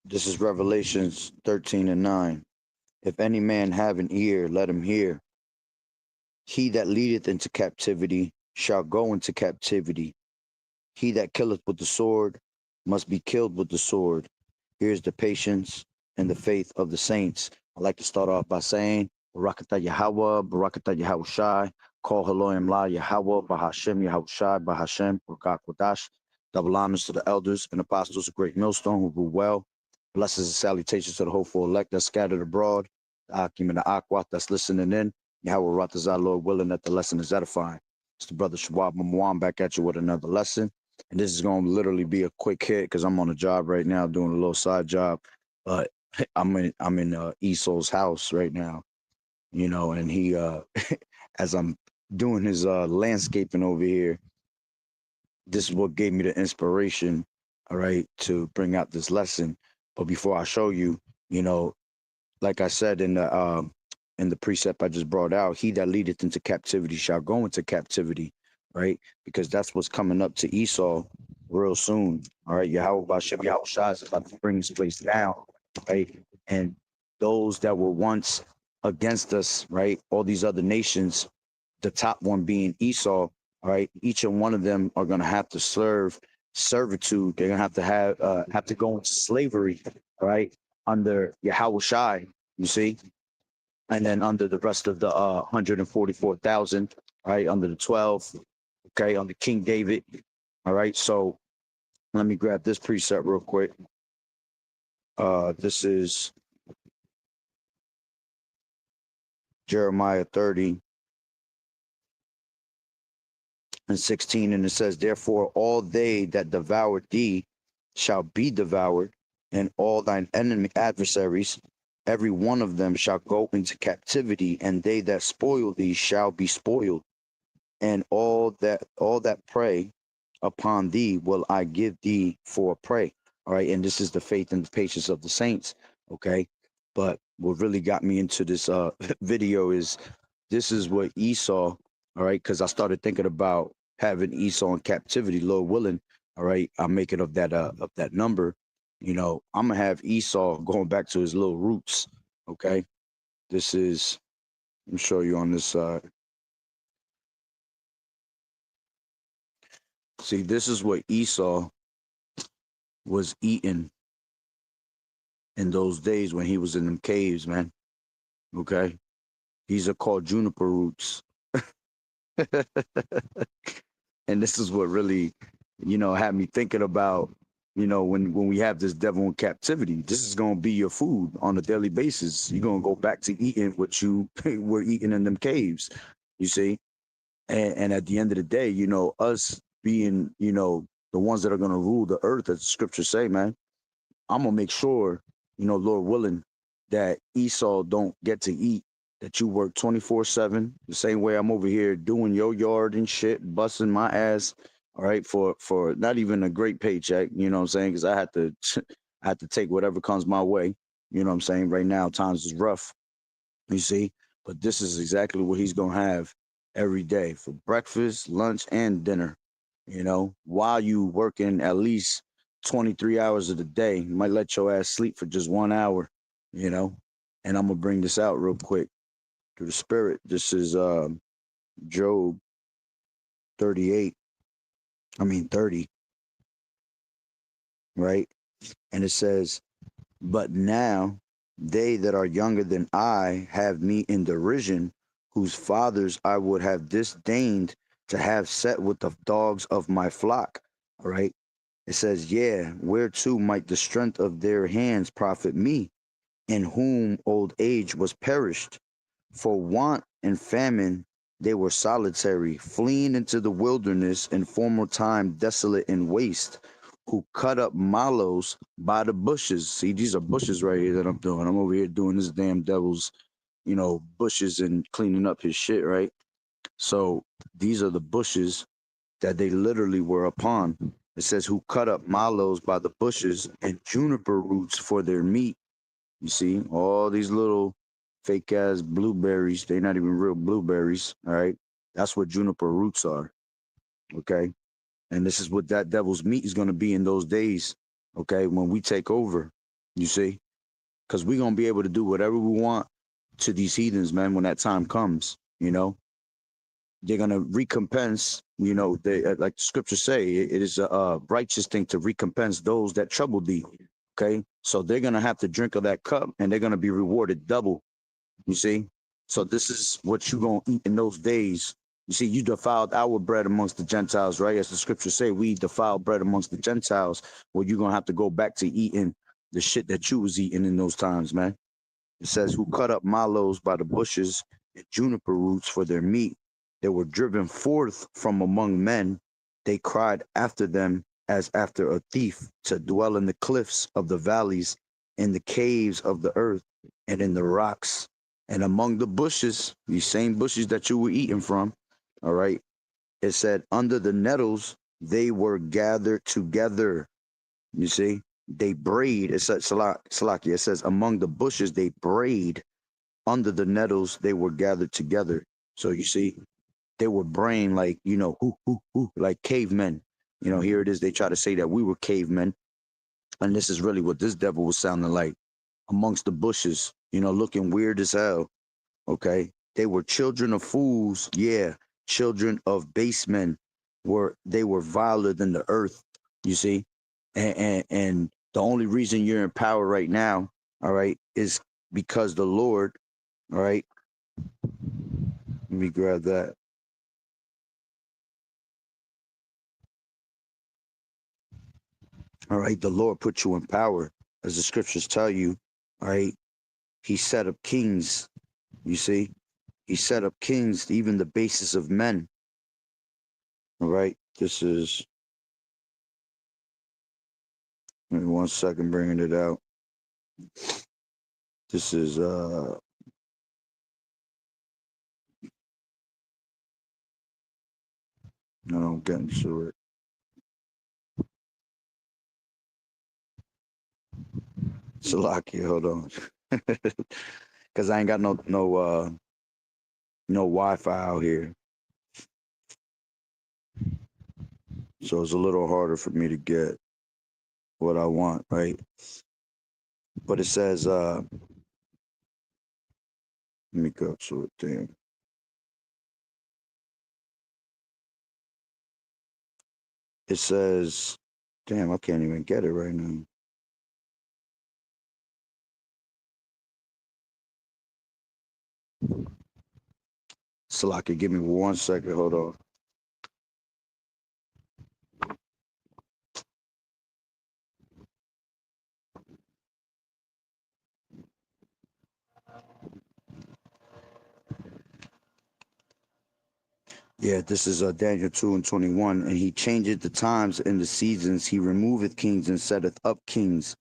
This is Revelations 13:9. If any man have an ear, let him hear. He that leadeth into captivity shall go into captivity. He that killeth with the sword must be killed with the sword. Here's the patience and the faith of the saints. I'd like to start off by saying, Barakatah Yahweh, Barakatah Yahushai, Call Elohim La Yahweh, Bahashem Yahushai, Bahashem, Barak Wadash. Double honors to the elders and apostles of Great Millstone who rule well. Blessings and salutations to the hopeful elect that's scattered abroad, the Akim and the Aquat that's listening in. Yahweh Ratazah, Lord willing that the lesson is edifying. It's the brother Shawab Mamwan back at you with another lesson. And this is going to literally be a quick hit because I'm on a job right now doing a little side job. But I'm in Esau's house right now, and he as I'm doing his landscaping over here, this is what gave me the inspiration, all right, to bring out this lesson. But before I show you, you know, like I said in the precept I just brought out, he that leadeth into captivity shall go into captivity, right? Because that's what's coming up to Esau real soon. All right. Yahweh Bashem Yahweh Shai is about to bring this place down, right? And those that were once against us, right? All these other nations, the top one being Esau, all right, each and one of them are gonna have to serve servitude. They're gonna have to go into slavery, all right, under Yahweh Shai, you see, and then under the rest of the 144,000, right, under the 12, okay, under King David. All right, so let me grab this precept real quick. This is Jeremiah 30 and 16, and it says, therefore all they that devoured thee shall be devoured, and all thine enemy adversaries, every one of them shall go into captivity, and they that spoil thee shall be spoiled, and all that prey upon thee will I give thee for prey. All right, and this is the faith and the patience of the saints. Okay, but what really got me into this video is this is what Esau. All right, because I started thinking about having Esau in captivity, Lord willing. All right, I'm making of that number. I'm gonna have Esau going back to his little roots. Okay, this is. Let me show you on this side. See, this is what Esau was eating in those days when he was in them caves, man. Okay. These are called juniper roots. And this is what really, had me thinking about, when we have this devil in captivity, this is gonna be your food on a daily basis. You're gonna go back to eating what you were eating in them caves, you see? And at the end of the day, us being, the ones that are gonna rule the earth, as the scriptures say, man, I'm gonna make sure, Lord willing, that Esau don't get to eat. That you work 24/7, the same way I'm over here doing your yard and shit, busting my ass. All right, for not even a great paycheck. You know what I'm saying? Because I had to, I had to take whatever comes my way. You know what I'm saying? Right now, times is rough. You see, but this is exactly what he's gonna have every day for breakfast, lunch, and dinner. While you working at least 23 hours of the day, you might let your ass sleep for just 1 hour. You know, and I'm gonna bring this out real quick through the spirit. This is Job 38. I mean 30, right? And it says, but now they that are younger than I have me in derision, whose fathers I would have disdained to have set with the dogs of my flock. All right. It says, yeah, whereto might the strength of their hands profit me, in whom old age was perished. For want and famine they were solitary, fleeing into the wilderness in former time desolate and waste, who cut up mallows by the bushes. See, these are bushes right here that I'm doing. I'm over here doing this damn devil's, bushes and cleaning up his shit, right? So these are the bushes that they literally were upon. It says, who cut up mallows by the bushes and juniper roots for their meat. You see, all these little fake ass blueberries, they're not even real blueberries. All right. That's what juniper roots are. Okay. And this is what that devil's meat is going to be in those days. Okay. When we take over. You see, because we're gonna be able to do whatever we want to these heathens, man. When that time comes, they're gonna recompense. They like the scriptures say, it is a righteous thing to recompense those that trouble thee. Okay, so they're gonna have to drink of that cup, and they're gonna be rewarded double. You see, so this is what you gonna eat in those days. You see, you defiled our bread amongst the Gentiles, right? As the scriptures say, we defiled bread amongst the Gentiles. Well, you're gonna have to go back to eating the shit that you was eating in those times, man. It says, who cut up mallows by the bushes and juniper roots for their meat. They were driven forth from among men. They cried after them as after a thief, to dwell in the cliffs of the valleys, in the caves of the earth, and in the rocks, and among the bushes, these same bushes that you were eating from. All right. It said, under the nettles, they were gathered together. You see, they braid. It says Salakia. It says, among the bushes they braid, under the nettles they were gathered together. So you see, they were braying like, like cavemen. Here it is. They try to say that we were cavemen, and this is really what this devil was sounding like amongst the bushes. Looking weird as hell. Okay, they were children of fools. Yeah, children of base men. They were viler than the earth. You see, and the only reason you're in power right now, all right, is because the Lord. All right, let me grab that. All right, the Lord put you in power, as the scriptures tell you. All right, He set up kings. You see, He set up kings, even the basis of men. All right, this is. Give me 1 second, bringing it out. This is I don't get into it. Salakia, hold on. Cause I ain't got no Wi-Fi out here. So it's a little harder for me to get what I want, right? But it says let me go to it, damn. It says, damn, I can't even get it right now. Salakia, give me 1 second, hold on. Yeah, this is Daniel 2:21. And he changeth the times and the seasons. He removeth kings and setteth up kings.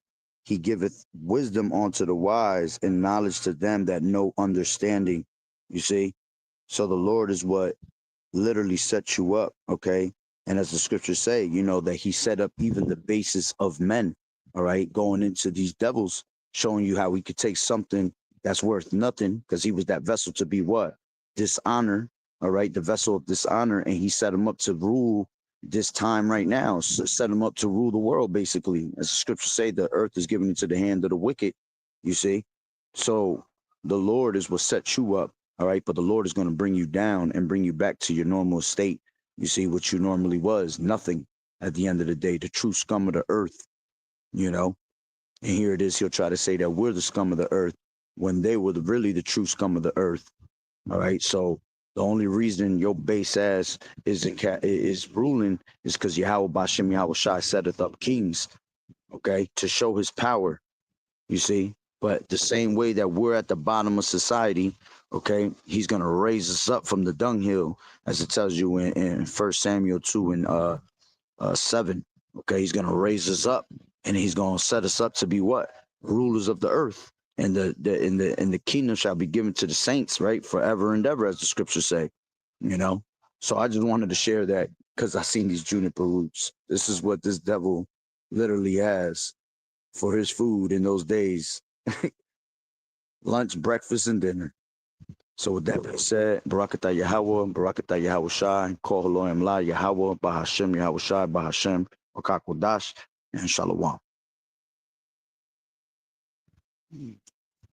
He giveth wisdom unto the wise and knowledge to them that know understanding. You see? So the Lord is what literally set you up, okay? And as the scriptures say, that he set up even the basis of men, all right, going into these devils, showing you how he could take something that's worth nothing, because he was that vessel to be what? Dishonor, all right, the vessel of dishonor, and he set him up to rule this time right now, set him up to rule the world, basically. As the scriptures say, the earth is given into the hand of the wicked, you see? So the Lord is what sets you up. All right. But the Lord is going to bring you down and bring you back to your normal state. You see, what you normally was, nothing at the end of the day, the true scum of the earth, And here it is. He'll try to say that we're the scum of the earth when they were really the true scum of the earth. All right. So the only reason your base ass is ruling is because Yahweh Bashem Yahweh Shai setteth up kings, okay, to show his power. You see, but the same way that we're at the bottom of society, okay, he's gonna raise us up from the dunghill, as it tells you in 1 Samuel 2 and 7. Okay, he's gonna raise us up, and he's gonna set us up to be what? Rulers of the earth, and the kingdom shall be given to the saints, right, forever and ever, as the scriptures say. So I just wanted to share that because I seen these juniper roots. This is what this devil literally has for his food in those days. Lunch, breakfast, and dinner. So with that being said, Barakatah Yahweh, Barakatah Yahweh Shai, Kol Elohim La Yahweh, Bahashem Yahweh Shai, Bahashem, Wakakwadash, and Shalom. Mm.